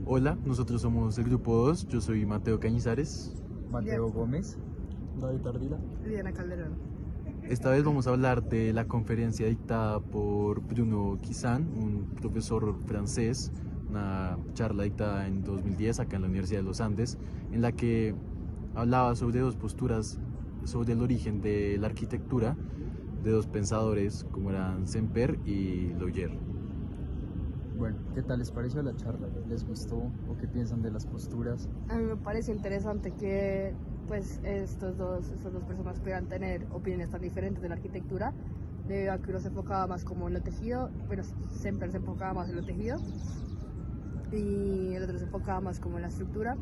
Hola, nosotros somos el grupo 2, yo soy Mateo Cañizares. Mateo Gómez. David Ardila. Diana Calderón. Esta vez vamos a hablar de la conferencia dictada por Bruno Kizan, un profesor francés, una charla dictada en 2010 acá en la Universidad de los Andes, en la que hablaba sobre dos posturas sobre el origen de la arquitectura de dos pensadores como eran Semper y Loyer. Bueno, ¿qué tal les pareció la charla? ¿Les gustó o qué piensan de las posturas? A mí me parece interesante que pues estas dos personas puedan tener opiniones tan diferentes de la arquitectura, debido a que uno se enfocaba más como en lo tejido, pero siempre se enfocaba más en lo tejido, y el otro se enfocaba más como en la estructura,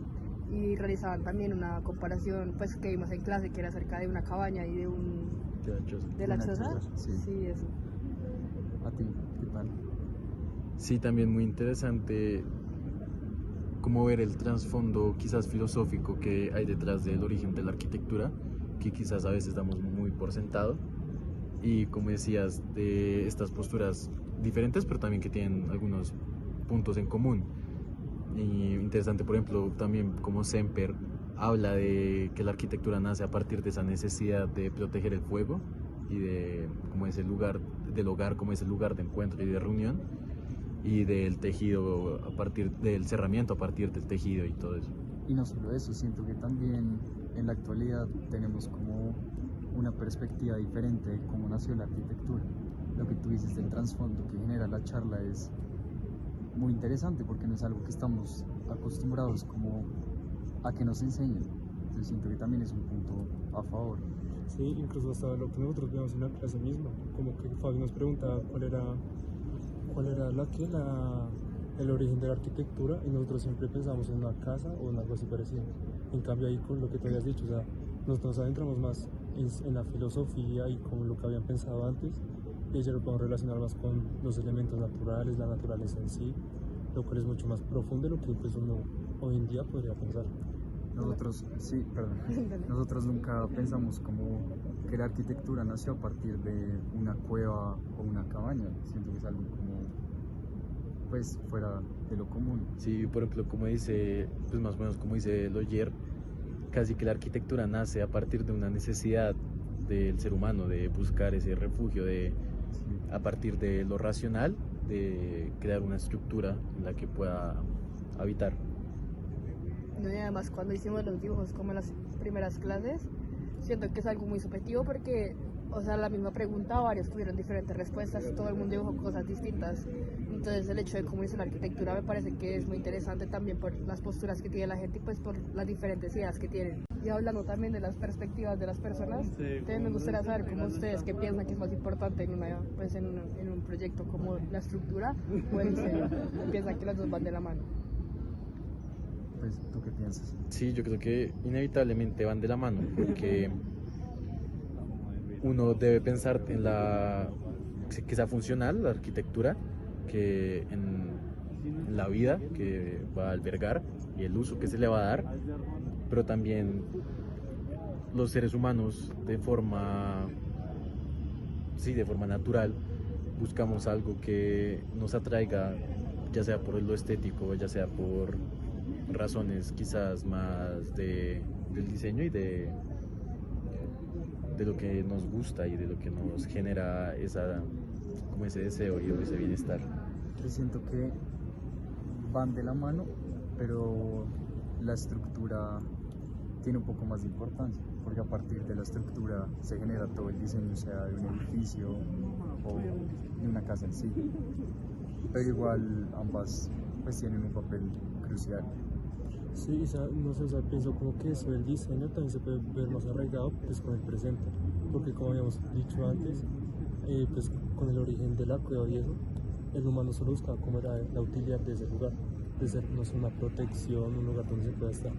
y realizaban también una comparación pues que vimos en clase, que era acerca de una cabaña y de la choza. Sí, eso. ¿A ti qué tal? Sí, también muy interesante como ver el trasfondo quizás filosófico que hay detrás del origen de la arquitectura, que quizás a veces damos muy por sentado, y como decías, de estas posturas diferentes, pero también que tienen algunos puntos en común. Y interesante, por ejemplo, también como Semper habla de que la arquitectura nace a partir de esa necesidad de proteger el fuego y de como ese lugar del hogar, como ese lugar de encuentro y de reunión, y del tejido a partir del cerramiento, a partir del tejido y todo eso. Y no solo eso, siento que también en la actualidad tenemos como una perspectiva diferente de cómo nació la arquitectura. Lo que tú dices del trasfondo que genera la charla es muy interesante porque no es algo que estamos acostumbrados como a que nos enseñen. Entonces siento que también es un punto a favor. Sí, incluso hasta lo que nosotros vimos en la clase misma, como que Fabi nos preguntaba cuál era el origen de la arquitectura, y nosotros siempre pensamos en una casa o en algo así parecido. En cambio ahí con lo que tú habías dicho, o sea, nosotros nos adentramos más en la filosofía y con lo que habían pensado antes, y ya lo podemos relacionar más con los elementos naturales, la naturaleza en sí, lo cual es mucho más profundo de lo que pues uno hoy en día podría pensar. Nosotros nunca pensamos como que la arquitectura nació a partir de una cueva o una cabaña. Siento que es algo como pues fuera de lo común. Sí, por ejemplo, como dice, pues más o menos como dice Loyer, casi que la arquitectura nace a partir de una necesidad del ser humano de buscar ese refugio, a partir de lo racional, de crear una estructura en la que pueda habitar. No, y además cuando hicimos los dibujos como en las primeras clases, siento que es algo muy subjetivo porque, o sea, la misma pregunta, varios tuvieron diferentes respuestas y todo el mundo dibujó cosas distintas. Entonces el hecho de cómo hizo la arquitectura me parece que es muy interesante también por las posturas que tiene la gente y pues por las diferentes ideas que tienen. Y hablando también de las perspectivas de las personas, también me gustaría saber cómo ustedes qué piensan que es más importante en un proyecto como la estructura o el diseño. ¿Piensan que las dos van de la mano? Pues, ¿tú qué piensas? Sí, yo creo que inevitablemente van de la mano, porque uno debe pensar en que sea funcional la arquitectura, que en la vida que va a albergar y el uso que se le va a dar, pero también los seres humanos de forma natural buscamos algo que nos atraiga, ya sea por lo estético, ya sea por razones quizás más del diseño y de lo que nos gusta y de lo que nos genera como ese deseo y ese bienestar. Yo siento que van de la mano, pero la estructura tiene un poco más de importancia, porque a partir de la estructura se genera todo el diseño, sea de un edificio o de una casa en sí. Pero igual ambas pues tienen un papel crucial. Sí, no sé, pienso como que eso del diseño también se puede ver más arraigado pues con el presente, porque como habíamos dicho antes, pues con el origen de la cueva y eso, el humano solo buscaba cómo era la utilidad de ese lugar, de ser, no sé, una protección, un lugar donde se pueda estar.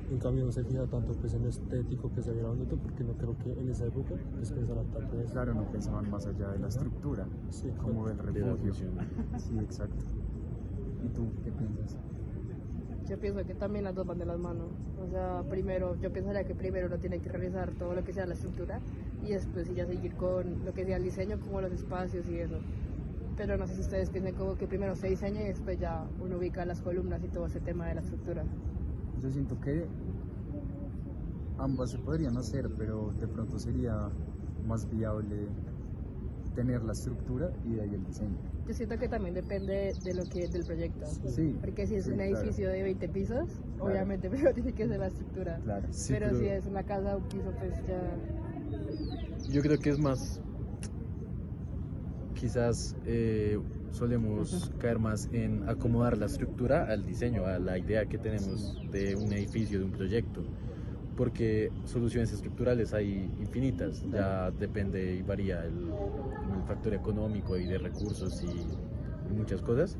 En cambio no se fija tanto pues en lo estético que se viera bonito, porque no creo que en esa época pues pensaran tanto en eso. Claro, no pensaban más allá de la estructura, Sí, como del De la refugio. función. Sí, exacto. ¿Y tú qué piensas? Yo pienso que también las dos van de las manos. O sea, yo pensaría que primero uno tiene que realizar todo lo que sea la estructura y después sí ya seguir con lo que sea el diseño, como los espacios y eso. pero no sé si ustedes piensan como que primero se diseña y después ya uno ubica las columnas y todo ese tema de la estructura. Yo siento que ambas se podrían hacer, pero de pronto sería más viable tener la estructura y de ahí el diseño. Yo siento que también depende de lo que del proyecto. Sí, Porque si es sí, un claro. edificio de 20 pisos, obviamente primero tiene que ser la estructura. Claro. Sí, pero si es una casa de un piso, pues ya... yo creo que es más, quizás solemos caer más en acomodar la estructura al diseño, a la idea que tenemos de un edificio, de un proyecto, porque soluciones estructurales hay infinitas, ya depende y varía el factor económico y de recursos y muchas cosas,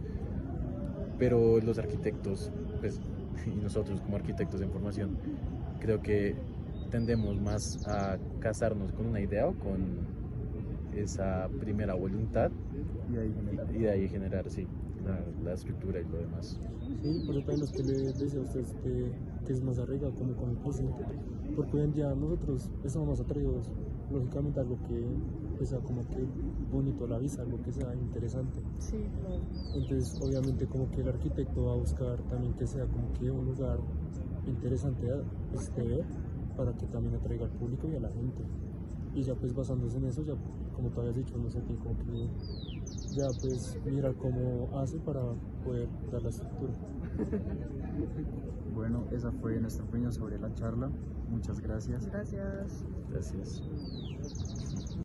pero los arquitectos, pues, y nosotros como arquitectos en formación, creo que tendemos más a casarnos con una idea o con esa primera voluntad Y de ahí generar. y de ahí generar, sí, la estructura y lo demás. Sí, por eso también es que le decía a ustedes que es más arriesgado como con el presente, porque hoy en día nosotros estamos más atraídos lógicamente a algo que sea como que bonito a la vista, algo que sea interesante. Sí, claro. Entonces obviamente como que el arquitecto va a buscar también que sea como que un lugar interesante de ver para que también atraiga al público y a la gente. Y ya pues basándose en eso, ya como tú habías dicho, no sé, tiene como que ya pues mirar cómo hace para poder dar la estructura. Bueno, esa fue nuestra opinión sobre la charla. Muchas gracias. Gracias. Gracias.